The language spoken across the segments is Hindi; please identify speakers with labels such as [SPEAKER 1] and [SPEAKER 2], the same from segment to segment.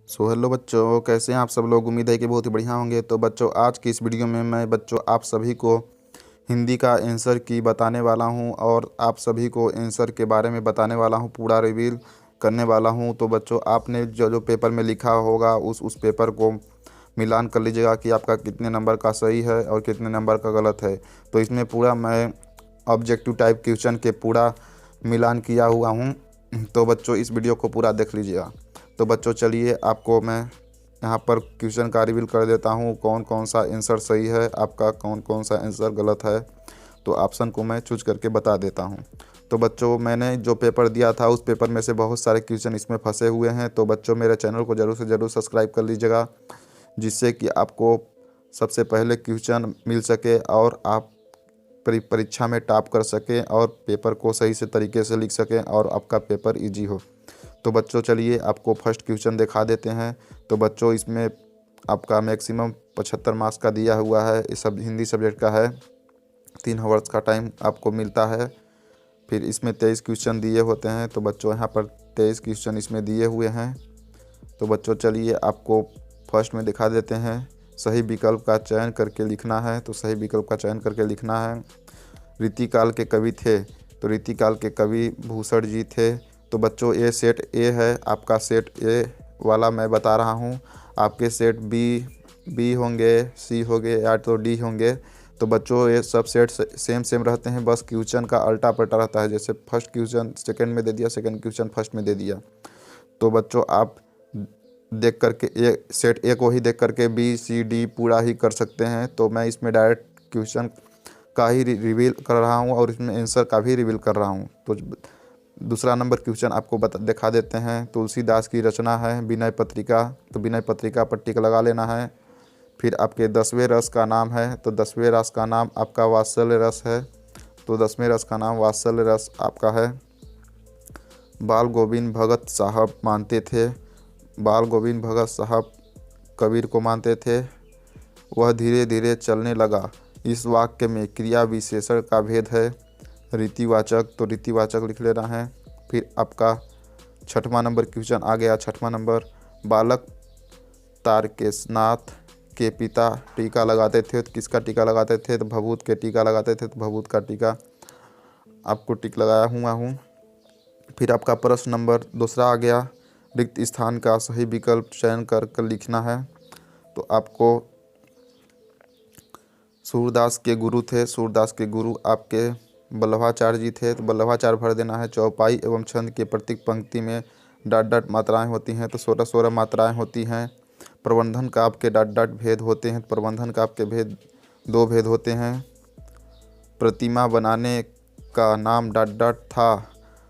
[SPEAKER 1] हेलो बच्चों, कैसे हैं आप सब लोग। उम्मीद है कि बहुत ही बढ़िया होंगे। तो बच्चों, आज की इस वीडियो में मैं बच्चों आप सभी को हिंदी का आंसर की बताने वाला हूं और आप सभी को आंसर के बारे में बताने वाला हूं, पूरा रिवील करने वाला हूं। तो बच्चों, आपने जो जो पेपर में लिखा होगा उस पेपर को मिलान कर लीजिएगा कि आपका कितने नंबर का सही है और कितने नंबर का गलत है। तो इसमें पूरा मैं ऑब्जेक्टिव टाइप क्वेश्चन के पूरा मिलान किया हुआ हूँ। तो बच्चों, इस वीडियो को पूरा देख लीजिएगा। तो बच्चों, चलिए आपको मैं यहाँ पर क्वेश्चन का रिवील कर देता हूँ, कौन कौन सा आंसर सही है आपका, कौन कौन सा आंसर गलत है। तो ऑप्शन को मैं चूज करके बता देता हूँ। तो बच्चों, मैंने जो पेपर दिया था उस पेपर में से बहुत सारे क्वेश्चन इसमें फंसे हुए हैं। तो बच्चों, मेरे चैनल को ज़रूर से ज़रूर सब्सक्राइब कर लीजिएगा, जिससे कि आपको सबसे पहले क्वेश्चन मिल सके और आप परीक्षा में टॉप कर सकें और पेपर को सही से तरीके से लिख सकें और आपका पेपर इजी हो। तो बच्चों, चलिए आपको फर्स्ट क्वेश्चन दिखा देते हैं। तो बच्चों, इसमें आपका मैक्सिमम 75 मार्क्स का दिया हुआ है। इस सब हिंदी सब्जेक्ट का है। 3 आवर्स का टाइम आपको मिलता है। फिर इसमें 23 क्वेश्चन दिए होते हैं। तो बच्चों, यहाँ पर 23 क्वेश्चन इसमें दिए हुए हैं। तो बच्चों, चलिए आपको फर्स्ट में दिखा देते हैं। सही विकल्प का चयन करके लिखना है। तो सही विकल्प का चयन करके लिखना है। रीतिकाल के कवि थे। तो रीतिकाल के कवि भूषण जी थे। तो बच्चों, ये सेट ए है, आपका सेट ए वाला मैं बता रहा हूँ। आपके सेट बी होंगे, सी होंगे या तो डी होंगे। तो बच्चों, ये सब सेट सेम रहते हैं, बस क्वेश्चन का अल्टा पलटा रहता है। जैसे फर्स्ट क्वेश्चन सेकंड में दे दिया, सेकंड क्वेश्चन फर्स्ट में दे दिया। तो बच्चों, आप देख करके ए सेट ए को ही देख करके बी सी डी पूरा ही कर सकते हैं। तो मैं इसमें डायरेक्ट क्वेश्चन का ही रिवील कर रहा हूँ और इसमें आंसर का भी रिवील कर रहा हूँ। तो दूसरा नंबर क्वेश्चन आपको दिखा देते हैं। तुलसीदास की रचना है विनय पत्रिका। तो विनय पत्रिका पर टिक लगा लेना है। फिर आपके 10वें रस का नाम है। तो 10वें रस का नाम आपका वात्सल्य रस है। तो 10वें रस का नाम वात्सल्य रस आपका है। बाल गोविंद भगत साहब मानते थे। बाल गोविंद भगत साहब कबीर को मानते थे। वह धीरे धीरे चलने लगा। इस वाक्य में क्रिया विशेषण का भेद है। रीतिवाचक, तो रीतिवाचक लिख लेना है। फिर आपका 6वां नंबर क्वेश्चन आ गया। 6वां नंबर, बालक तारकेशनाथ के पिता टीका लगाते थे। तो किसका टीका लगाते थे? तो भभूत के टीका लगाते थे। तो भभूत का टीका आपको टिक लगाया हुआ हूँ। फिर आपका प्रश्न नंबर दूसरा आ गया। रिक्त स्थान का सही विकल्प चयन कर लिखना है। तो आपको सूरदास के गुरु थे। सूरदास के गुरु आपके वल्लभाचार्य जी थे। तो वल्लभाचार्य भर देना है। चौपाई एवं छंद के प्रत्येक पंक्ति में डॉट डॉट मात्राएं होती हैं। तो 16 मात्राएं होती हैं। प्रबंधन का आपके डॉट डॉट भेद होते हैं। प्रबंधन का आपके भेद 2 भेद होते हैं। प्रतिमा बनाने का नाम डॉट डॉट था।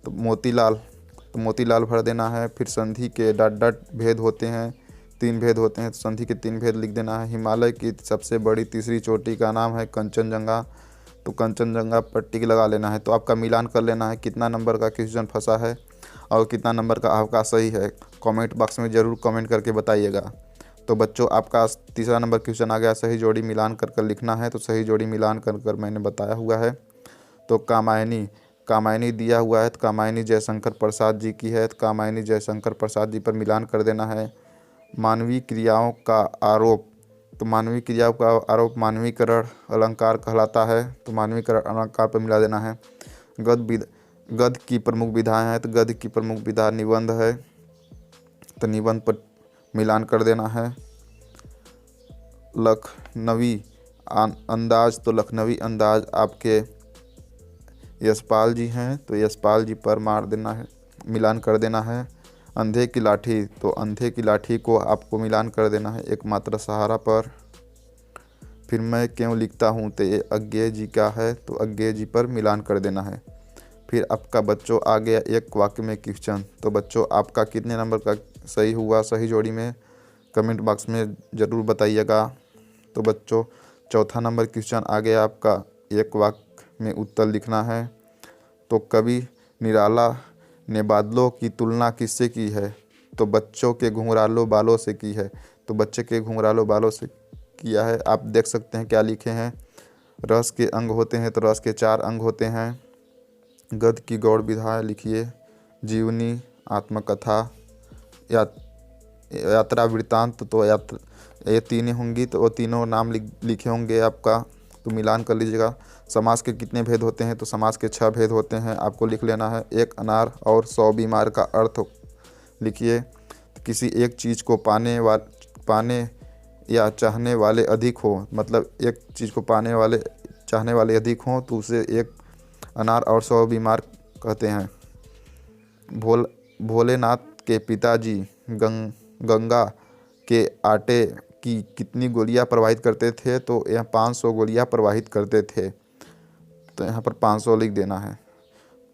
[SPEAKER 1] तो मोतीलाल, तो मोतीलाल भर देना है। फिर संधि के डॉट डॉट भेद होते हैं, 3 भेद होते हैं। तो संधि के 3 भेद लिख देना है। हिमालय की सबसे बड़ी तीसरी चोटी का नाम है कंचनजंगा। तो कंचनजंगा पर टिक लगा लेना है। तो आपका मिलान कर लेना है कितना नंबर का क्वेश्चन फंसा है और कितना नंबर का आपका सही है। कमेंट बॉक्स में ज़रूर कमेंट करके बताइएगा। तो बच्चों, आपका तीसरा नंबर क्वेश्चन आ गया। सही जोड़ी मिलान कर लिखना है। तो सही जोड़ी मिलान कर मैंने बताया हुआ है। तो कामायनी दिया हुआ है। तो कामायनी जयशंकर प्रसाद जी की है। तो कामायनी जयशंकर प्रसाद जी पर मिलान कर देना है। मानवीय क्रियाओं का आरोप, तो मानवीय क्रियाओं का आरोप मानवीकरण अलंकार कहलाता है। तो मानवीकरण अलंकार पर मिला देना है। गद्य की प्रमुख विधाएं हैं। तो गद्य की प्रमुख विधा निबंध है। तो निबंध पर मिलान कर देना है। लखनवी अंदाज, तो लखनवी अंदाज आपके यशपाल जी हैं। तो यशपाल जी पर मार देना है, मिलान कर देना है। अंधे की लाठी, तो अंधे की लाठी को आपको मिलान कर देना है एकमात्र सहारा पर। फिर मैं क्यों लिखता हूँ, तो ये अज्ञेय जी का है। तो अज्ञेय जी पर मिलान कर देना है। फिर आपका बच्चों आ गया एक वाक्य में क्वेश्चन। तो बच्चों, आपका कितने नंबर का सही हुआ सही जोड़ी में, कमेंट बॉक्स में ज़रूर बताइएगा। तो बच्चों, चौथा नंबर क्वेश्चन आ गया आपका। एक वाक्य में उत्तर लिखना है। तो कवि निराला ने बादलों की तुलना किससे की है? तो बच्चों के घुंघराले बालों से की है। तो बच्चे के घुंघराले बालों से किया है। आप देख सकते हैं क्या लिखे हैं। रस के अंग होते हैं। तो रस के 4 अंग होते हैं। गद्य की गौड़ विधाएं लिखिए। जीवनी, आत्मकथा या यात्रा वृत्तांत, तो ये तीन होंगी, तो वो तीनों नाम लिखे होंगे आपका, तो मिलान कर लीजिएगा। समास के कितने भेद होते हैं, तो समास के 6 भेद होते हैं, आपको लिख लेना है। एक अनार और 100 बीमार का अर्थ लिखिए। किसी एक चीज़ को पाने या चाहने वाले अधिक हो, मतलब एक चीज़ को पाने वाले चाहने वाले अधिक हों तो उसे एक अनार और 100 बीमार कहते हैं। भोलेनाथ के पिताजी गंगा के आटे की कितनी गोलियां प्रवाहित करते थे, तो यह 500 गोलियां प्रवाहित करते थे, तो यहाँ पर 500 लिख देना है।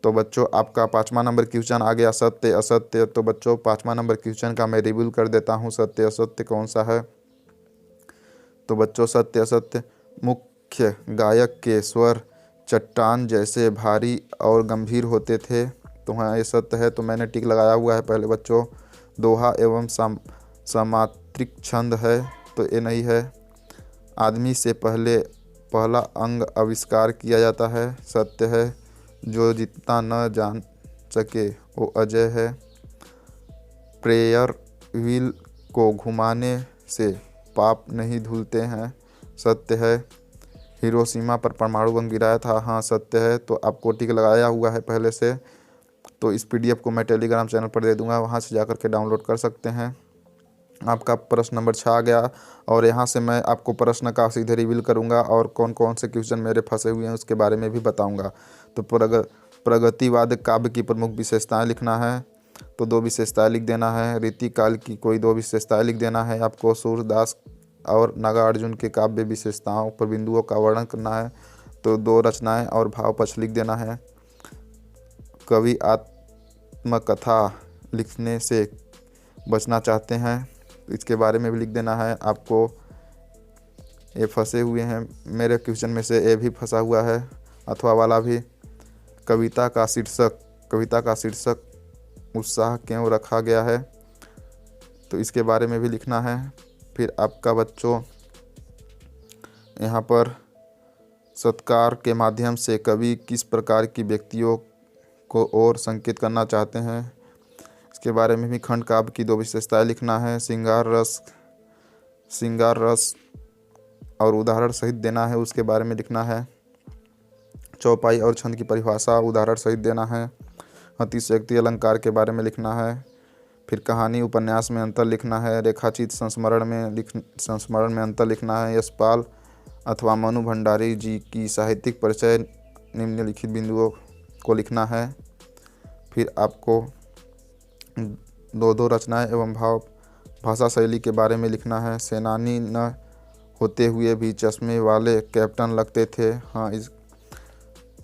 [SPEAKER 1] तो बच्चों आपका 5वां नंबर क्वेश्चन आ गया, सत्य असत्य। तो बच्चों 5वां नंबर क्वेश्चन का मैं रिव्यू कर देता हूँ, सत्य असत्य कौन सा है। तो बच्चों सत्य असत्य, मुख्य गायक के स्वर चट्टान जैसे भारी और गंभीर होते थे, तो हाँ ये सत्य है, तो मैंने टिक लगाया हुआ है पहले बच्चों। दोहा एवं समात्रिक छंद है, तो ये नहीं है। आदमी से पहला अंग आविष्कार किया जाता है, सत्य है। जो जितना न जान सके वो अजय है। प्रेयर व्हील को घुमाने से पाप नहीं धुलते हैं, सत्य है। हिरोशिमा पर परमाणु बम गिराया था, हाँ सत्य है, तो आपको टिक लगाया हुआ है पहले से। तो इस PDF को मैं टेलीग्राम चैनल पर दे दूंगा, वहाँ से जाकर के डाउनलोड कर सकते हैं। आपका प्रश्न नंबर 6 आ गया, और यहाँ से मैं आपको प्रश्न का सीधे रिवील करूँगा और कौन कौन से क्वेश्चन मेरे फंसे हुए हैं उसके बारे में भी बताऊँगा। तो प्रगतिवाद काव्य की प्रमुख विशेषताएं लिखना है, तो 2 विशेषताएं लिख देना है। रीतिकाल की कोई 2 विशेषताएं लिख देना है आपको। सूरदास और नागार्जुन के काव्य विशेषताओं पर बिंदुओं का वर्णन करना है, तो 2 रचनाएं और भाव पक्ष लिख देना है। कवि आत्मकथा लिखने से बचना चाहते हैं, इसके बारे में भी लिख देना है आपको। ये फंसे हुए हैं मेरे क्वेश्चन में से, ये भी फंसा हुआ है, अथवा वाला भी। कविता का शीर्षक उत्साह क्यों रखा गया है, तो इसके बारे में भी लिखना है। फिर आपका बच्चों यहाँ पर सत्कार के माध्यम से कवि किस प्रकार की व्यक्तियों को और संकेत करना चाहते हैं, इसके बारे में भी खंड काव्य की 2 विशेषताएं लिखना है। श्रृंगार रस और उदाहरण सहित देना है, उसके बारे में लिखना है। चौपाई और छंद की परिभाषा उदाहरण सहित देना है। अतिशयोक्ति अलंकार के बारे में लिखना है। फिर कहानी उपन्यास में अंतर लिखना है। रेखाचित संस्मरण में अंतर लिखना है। यशपाल अथवा मनु भंडारी जी की साहित्यिक परिचय निम्नलिखित बिंदुओं को लिखना है। फिर आपको 2 रचनाएं एवं भाषा शैली के बारे में लिखना है। सेनानी न होते हुए भी चश्मे वाले कैप्टन लगते थे, हाँ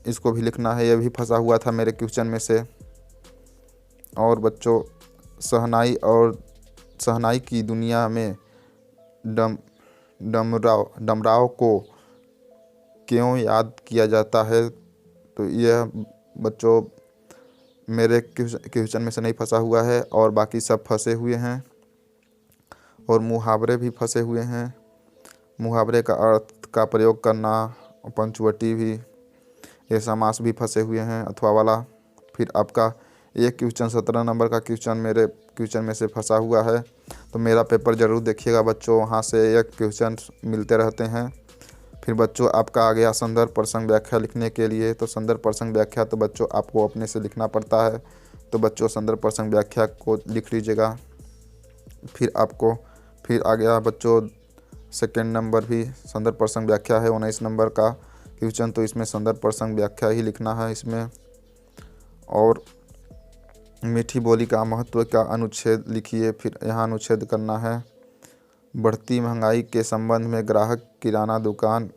[SPEAKER 1] इसको भी लिखना है, यह भी फंसा हुआ था मेरे क्वेश्चन में से। और बच्चों शहनाई की दुनिया में डमराव को क्यों याद किया जाता है, तो यह बच्चों मेरे क्वेश्चन में से नहीं फंसा हुआ है, और बाकी सब फंसे हुए हैं। और मुहावरे भी फंसे हुए हैं, मुहावरे का अर्थ का प्रयोग करना, पंचवटी भी, ये समास भी फंसे हुए हैं, अथवा वाला। फिर आपका एक क्वेश्चन 17 नंबर का क्वेश्चन मेरे क्वेश्चन में से फंसा हुआ है, तो मेरा पेपर ज़रूर देखिएगा बच्चों, वहाँ से एक क्वेश्चन मिलते रहते हैं। फिर बच्चों आपका आ गया संदर्भ प्रसंग व्याख्या लिखने के लिए, तो संदर्भ प्रसंग व्याख्या तो बच्चों आपको अपने से लिखना पड़ता है, तो बच्चों संदर्भ प्रसंग व्याख्या को लिख लीजिएगा। फिर आ गया बच्चों सेकेंड नंबर भी संदर्भ प्रसंग व्याख्या है, 19 नंबर का क्वेश्चन, तो इसमें संदर्भ प्रसंग व्याख्या ही लिखना है इसमें। और मीठी बोली का महत्व का अनुच्छेद लिखिए, फिर यहाँ अनुच्छेद करना है। बढ़ती महंगाई के संबंध में ग्राहक किराना दुकान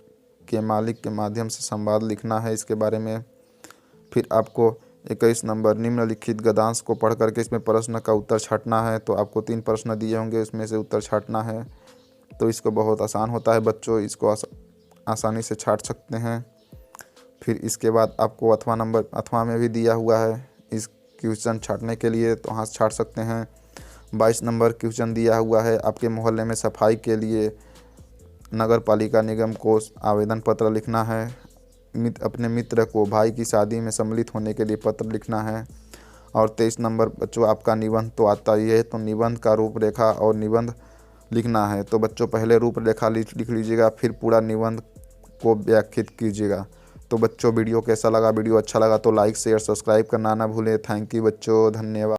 [SPEAKER 1] के मालिक के माध्यम से संवाद लिखना है, इसके बारे में। फिर आपको 21 नंबर निम्नलिखित गद्यांश को पढ़ करके इसमें प्रश्न का उत्तर छांटना है, तो आपको 3 प्रश्न दिए होंगे, उसमें से उत्तर छांटना है, तो इसको बहुत आसान होता है बच्चों, इसको आसानी से छांट सकते हैं। फिर इसके बाद आपको अथवा में भी दिया हुआ है इस क्वेश्चन छांटने के लिए, तो वहाँ से छांट सकते हैं। 22 नंबर क्वेश्चन दिया हुआ है, आपके मोहल्ले में सफाई के लिए नगर पालिका निगम को आवेदन पत्र लिखना है। अपने मित्र को भाई की शादी में सम्मिलित होने के लिए पत्र लिखना है। और 23 नंबर बच्चों आपका निबंध तो आता ही है। तो निबंध का रूपरेखा और निबंध लिखना है। तो बच्चों पहले रूपरेखा लिख लीजिएगा, फिर पूरा निबंध को व्याख्यात कीजिएगा। तो बच्चों वीडियो कैसा लगा? वीडियो अच्छा लगा तो लाइक शेयर सब्सक्राइब करना ना भूलें। थैंक यू बच्चों, धन्यवाद।